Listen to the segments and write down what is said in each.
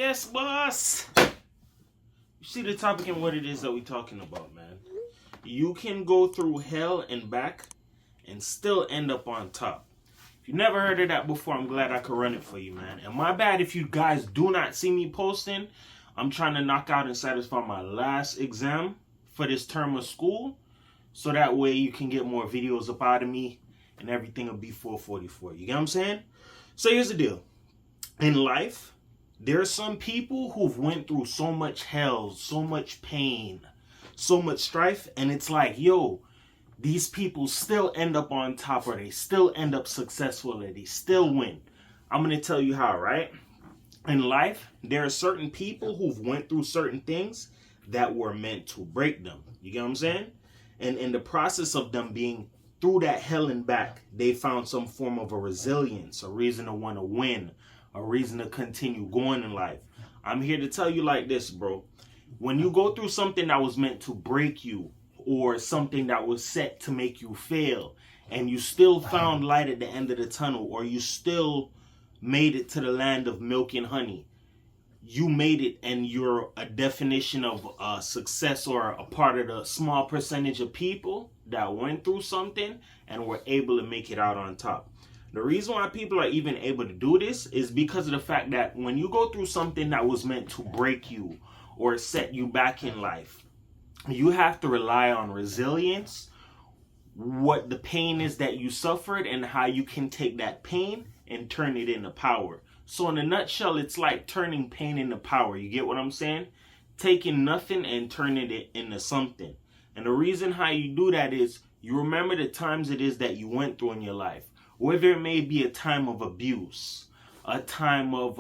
Yes, boss. You see the topic and what it is that we're talking about, man. You can go through hell and back and still end up on top. If you never heard of that before, I'm glad I could run it for you, man. And my bad if you guys do not see me posting. I'm trying to knock out and satisfy my last exam for this term of school. So that way you can get more videos up out of me and everything will be 444. You get what I'm saying? So here's the deal. In life, there are some people who've went through so much hell, so much pain, so much strife, and it's like, yo, these people still end up on top, or they still end up successful, or they still win. I'm going to tell you how, right? In life, there are certain people who've went through certain things that were meant to break them. You get what I'm saying? And in the process of them being through that hell and back, they found some form of a resilience, a reason to want to win, a reason to continue going in life. I'm here to tell you like this, bro. When you go through something that was meant to break you, or something that was set to make you fail, and you still found light at the end of the tunnel, or you still made it to the land of milk and honey, you made it, and you're a definition of success, or a part of the small percentage of people that went through something and were able to make it out on top. The reason why people are even able to do this is because of the fact that when you go through something that was meant to break you or set you back in life, you have to rely on resilience, what the pain is that you suffered, and how you can take that pain and turn it into power. So in a nutshell, it's like turning pain into power. You get what I'm saying? Taking nothing and turning it into something. And the reason how you do that is you remember the times it is that you went through in your life. Whether it may be a time of abuse, a time of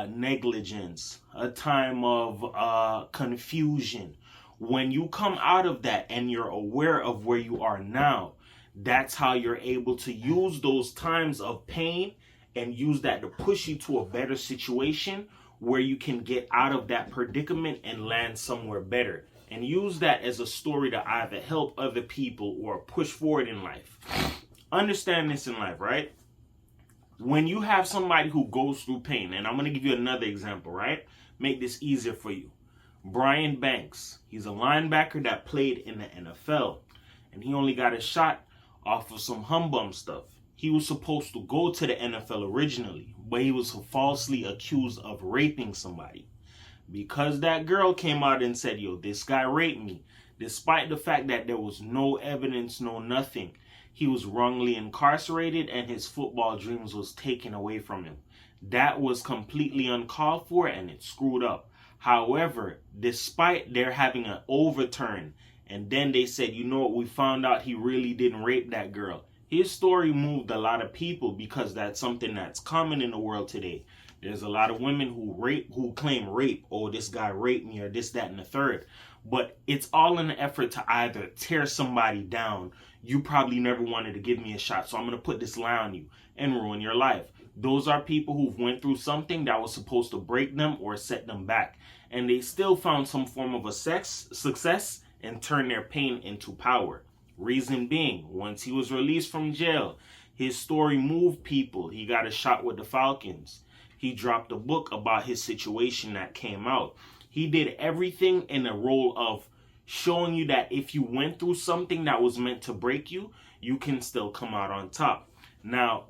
negligence, a time of confusion. When you come out of that and you're aware of where you are now, that's how you're able to use those times of pain and use that to push you to a better situation where you can get out of that predicament and land somewhere better. And use that as a story to either help other people or push forward in life. Understand this in life, right? When you have somebody who goes through pain, and I'm going to give you another example, right? Make this easier for you. Brian Banks, he's a linebacker that played in the NFL, and he only got a shot off of some humbum stuff. He was supposed to go to the NFL originally, but he was falsely accused of raping somebody. Because that girl came out and said, yo, this guy raped me, despite the fact that there was no evidence, no nothing, he was wrongly incarcerated and his football dreams was taken away from him. That was completely uncalled for and it screwed up. However, despite their having an overturn, and then they said, you know what, we found out he really didn't rape that girl. His story moved a lot of people because that's something that's common in the world today. There's a lot of women who claim rape. Oh, this guy raped me, or this, that, and the third. But it's all in an effort to either tear somebody down. You probably never wanted to give me a shot, so I'm going to put this lie on you and ruin your life. Those are people who've went through something that was supposed to break them or set them back. And they still found some form of a success and turned their pain into power. Reason being, once he was released from jail, his story moved people. He got a shot with the Falcons. He dropped a book about his situation that came out. He did everything in the role of showing you that if you went through something that was meant to break you, you can still come out on top. Now,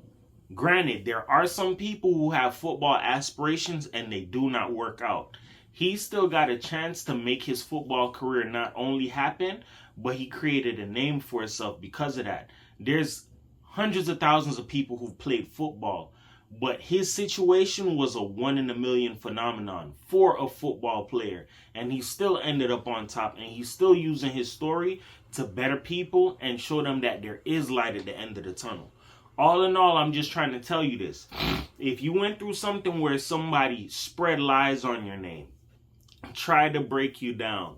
granted, there are some people who have football aspirations and they do not work out. He still got a chance to make his football career not only happen, but he created a name for himself because of that. There's hundreds of thousands of people who've played football, but his situation was a 1 in a million phenomenon for a football player. And he still ended up on top, and he's still using his story to better people and show them that there is light at the end of the tunnel. All in all, I'm just trying to tell you this. If you went through something where somebody spread lies on your name, tried to break you down,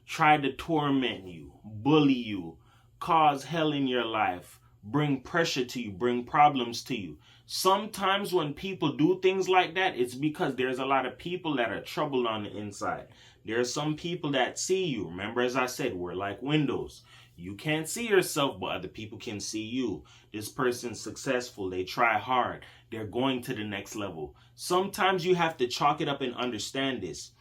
tried to torment you, bully you, cause hell in your life, bring pressure to you, bring problems to you. Sometimes when people do things like that, it's because there's a lot of people that are troubled on the inside. There are some people that see you. Remember, as I said, we're like windows. You can't see yourself, but other people can see you. This person's successful. They try hard. They're going to the next level. Sometimes you have to chalk it up and understand this.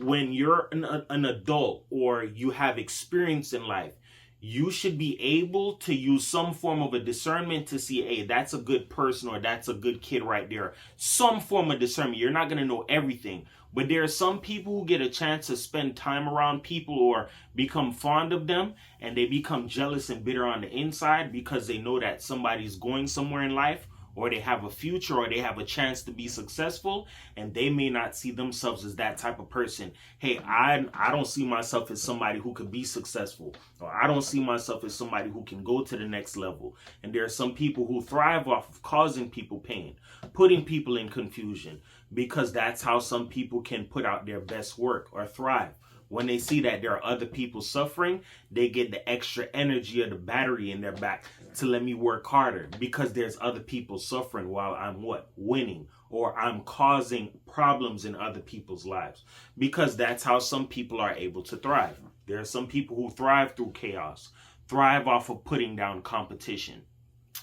When you're an adult or you have experience in life, you should be able to use some form of a discernment to see, hey, that's a good person or that's a good kid right there. Some form of discernment. You're not going to know everything. But there are some people who get a chance to spend time around people or become fond of them, and they become jealous and bitter on the inside because they know that somebody's going somewhere in life, or they have a future, or they have a chance to be successful, and they may not see themselves as that type of person. Hey, I don't see myself as somebody who could be successful, or I don't see myself as somebody who can go to the next level. And there are some people who thrive off of causing people pain, putting people in confusion, because that's how some people can put out their best work or thrive. When they see that there are other people suffering, they get the extra energy of the battery in their back to let me work harder, because there's other people suffering while I'm winning, or I'm causing problems in other people's lives, because that's how some people are able to thrive. There are some people who thrive through chaos, thrive off of putting down competition.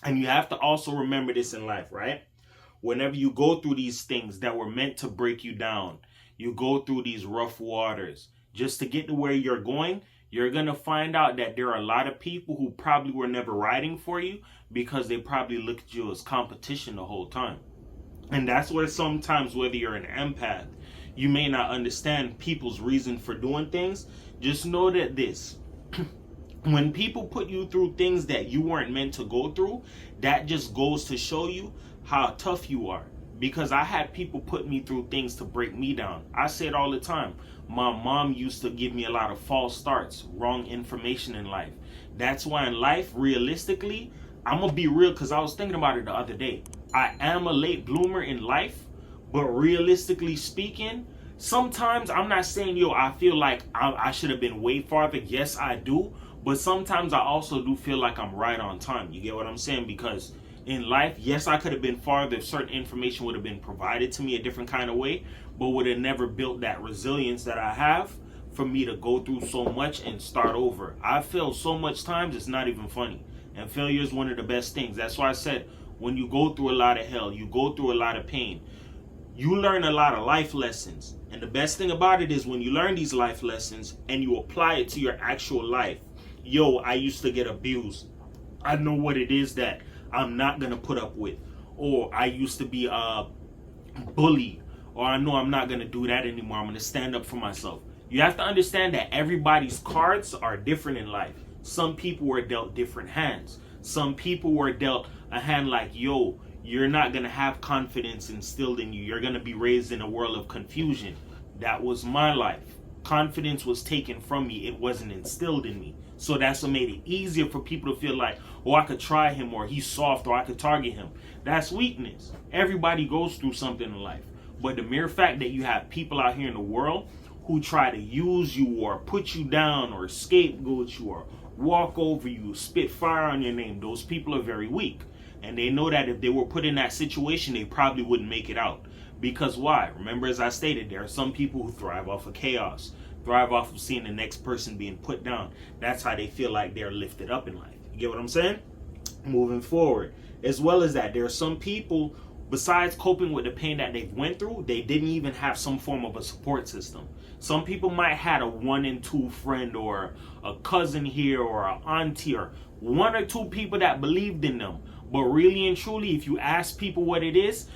And you have to also remember this in life, right? Whenever you go through these things that were meant to break you down, you go through these rough waters, just to get to where you're going, you're going to find out that there are a lot of people who probably were never riding for you because they probably looked at you as competition the whole time. And that's where sometimes, whether you're an empath, you may not understand people's reason for doing things. Just know that this, when people put you through things that you weren't meant to go through, that just goes to show you how tough you are. Because I had people put me through things to break me down. I say it all the time. My mom used to give me a lot of false starts, wrong information in life. That's why in life, realistically, I'm going to be real, because I was thinking about it the other day. I am a late bloomer in life, but realistically speaking, sometimes I'm not saying, I feel like I should have been way farther. Yes, I do. But sometimes I also do feel like I'm right on time. You get what I'm saying? Because in life, yes, I could have been farther if certain information would have been provided to me a different kind of way, but would have never built that resilience that I have for me to go through so much and start over. I failed so much times, it's not even funny. And failure is one of the best things. That's why I said, when you go through a lot of hell, you go through a lot of pain, you learn a lot of life lessons. And the best thing about it is when you learn these life lessons and you apply it to your actual life. I used to get abused. I know what it is that I'm not going to put up with. Or I used to be bullied. Or I know I'm not going to do that anymore. I'm going to stand up for myself. You have to understand that everybody's cards are different in life. Some people were dealt different hands. Some people were dealt a hand like, you're not going to have confidence instilled in you. You're going to be raised in a world of confusion. That was my life. Confidence was taken from me. It wasn't instilled in me. So that's what made it easier for people to feel like, I could try him, or he's soft, or I could target him. That's weakness. Everybody goes through something in life. But the mere fact that you have people out here in the world who try to use you or put you down or scapegoat you or walk over you, spit fire on your name, those people are very weak. And they know that if they were put in that situation, they probably wouldn't make it out. Because why? Remember, as I stated, there are some people who thrive off of chaos, thrive off of seeing the next person being put down. That's how they feel like they're lifted up in life. You get what I'm saying? Moving forward. As well as that, there are some people, besides coping with the pain that they've went through, they didn't even have some form of a support system. Some people might have had a 1 and 2 friend, or a cousin here, or an auntie, or 1 or 2 people that believed in them. But really and truly, if you ask people what it is,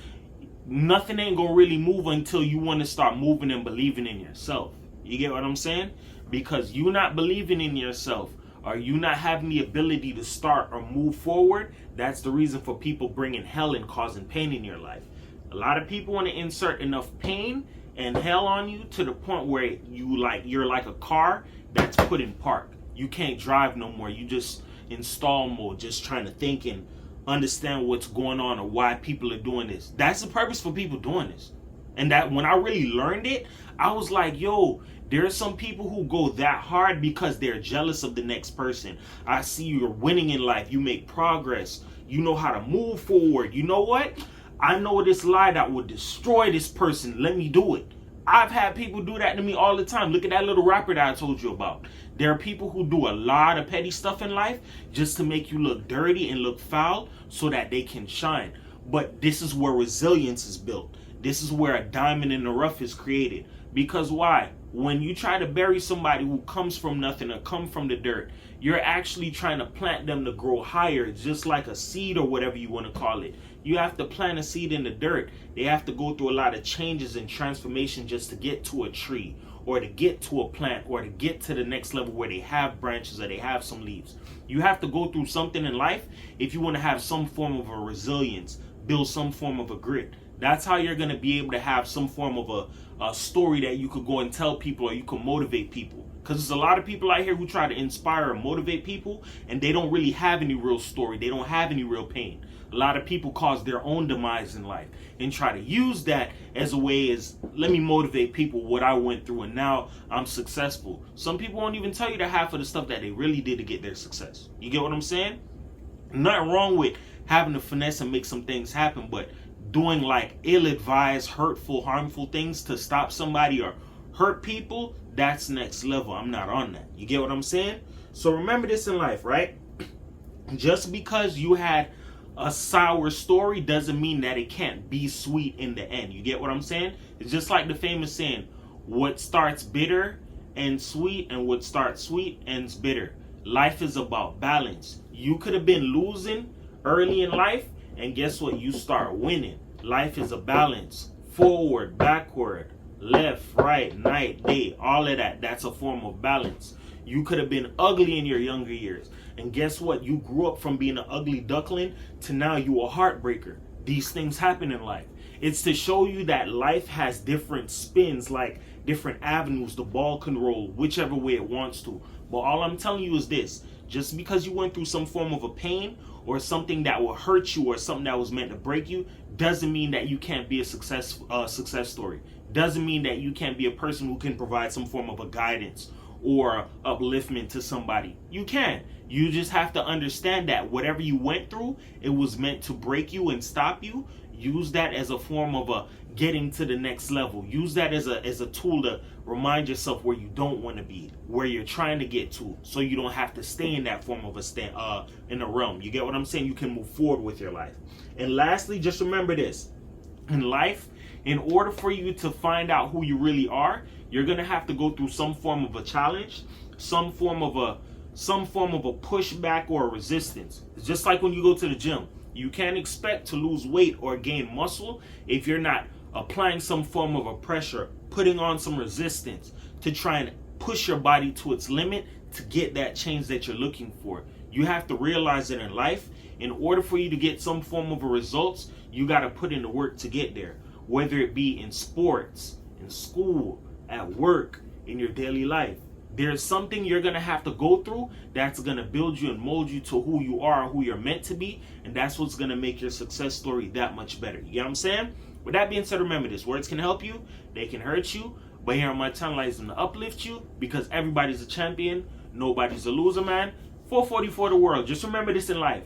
nothing ain't gonna really move until you want to start moving and believing in yourself. You get what I'm saying? Because you not believing in yourself, or you not having the ability to start or move forward, that's the reason for people bringing hell and causing pain in your life. A lot of people want to insert enough pain and hell on you to the point where you're like a car that's put in park. You can't drive no more. You just in stall mode, just trying to think and understand what's going on or why people are doing this. That's the purpose for people doing this. And that when I really learned it, I was like, there are some people who go that hard because they're jealous of the next person. I see you're winning in life. You make progress. You know how to move forward. You know what? I know this lie that will destroy this person. Let me do it. I've had people do that to me all the time. Look at that little rapper that I told you about. There are people who do a lot of petty stuff in life just to make you look dirty and look foul so that they can shine. But this is where resilience is built. This is where a diamond in the rough is created. Because why? When you try to bury somebody who comes from nothing or come from the dirt, you're actually trying to plant them to grow higher, just like a seed or whatever you want to call it. You have to plant a seed in the dirt. They have to go through a lot of changes and transformation just to get to a tree or to get to a plant or to get to the next level where they have branches or they have some leaves. You have to go through something in life if you want to have some form of a resilience, build some form of a grit. That's how you're going to be able to have some form of a story that you could go and tell people or you can motivate people. Because there's a lot of people out here who try to inspire and motivate people and they don't really have any real story. They don't have any real pain. A lot of people cause their own demise in life and try to use that as a way as, let me motivate people what I went through and now I'm successful. Some people won't even tell you the half of the stuff that they really did to get their success. You get what I'm saying? Nothing wrong with having to finesse and make some things happen, but doing like ill-advised, hurtful, harmful things to stop somebody or hurt people, that's next level. I'm not on that. You get what I'm saying? So remember this in life, right? Just because you had a sour story doesn't mean that it can't be sweet in the end. You get what I'm saying? It's just like the famous saying, what starts bitter ends sweet, and what starts sweet ends bitter. Life is about balance. You could have been losing early in life, and guess what? You start winning. Life is a balance. Forward, backward, left, right, night, day, all of that. That's a form of balance. You could have been ugly in your younger years. And guess what? You grew up from being an ugly duckling to now you a heartbreaker. These things happen in life. It's to show you that life has different spins, like different avenues the ball can roll, whichever way it wants to. But all I'm telling you is this. Just because you went through some form of a pain or something that will hurt you or something that was meant to break you doesn't mean that you can't be a success story. Doesn't mean that you can't be a person who can provide some form of a guidance or upliftment to somebody. You can. You just have to understand that whatever you went through, it was meant to break you and stop you. Use that as a form of a getting to the next level. Use that as a tool to remind yourself where you don't want to be, where you're trying to get to, so you don't have to stay in that form of in a realm. You get what I'm saying? You can move forward with your life. And lastly, just remember this. In life, in order for you to find out who you really are, you're going to have to go through some form of a challenge, some form of a pushback or a resistance. It's just like when you go to the gym. You can't expect to lose weight or gain muscle if you're not applying some form of a pressure, putting on some resistance to try and push your body to its limit to get that change that you're looking for. You have to realize that in life, in order for you to get some form of a results, you got to put in the work to get there. Whether it be in sports, in school, at work, in your daily life. There's something you're going to have to go through that's going to build you and mold you to who you are, who you're meant to be, and that's what's going to make your success story that much better. You get what I'm saying? With that being said, remember this. Words can help you, they can hurt you, but here on my channel is going to uplift you because everybody's a champion, nobody's a loser, man. 444 the world. Just remember this in life.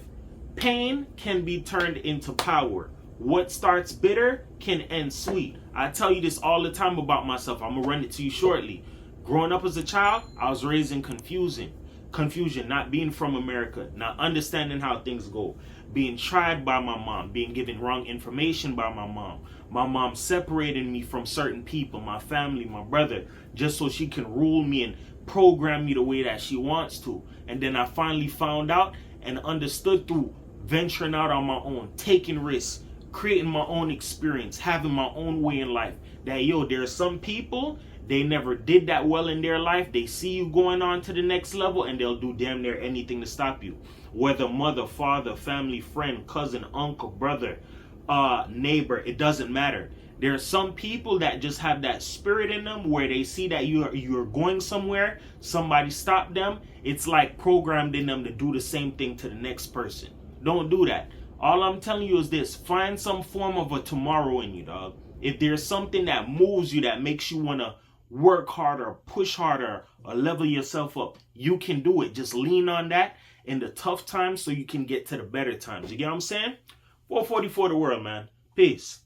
Pain can be turned into power. What starts bitter can end sweet. I tell you this all the time about myself. I'm going to run it to you shortly. Growing up as a child, I was raised in confusion, not being from America, not understanding how things go, being tried by my mom, being given wrong information by my mom separating me from certain people, my family, my brother, just so she can rule me and program me the way that she wants to. And then I finally found out and understood through venturing out on my own, taking risks, creating my own experience, having my own way in life, that there are some people, they never did that well in their life. They see you going on to the next level and they'll do damn near anything to stop you. Whether mother, father, family, friend, cousin, uncle, brother, neighbor, it doesn't matter. There are some people that just have that spirit in them where they see that you're going somewhere, somebody stopped them. It's like programmed in them to do the same thing to the next person. Don't do that. All I'm telling you is this. Find some form of a tomorrow in you, dog. If there's something that moves you, that makes you want to work harder, push harder, or level yourself up, you can do it. Just lean on that in the tough times so you can get to the better times. You get what I'm saying? 444 the world, man. Peace.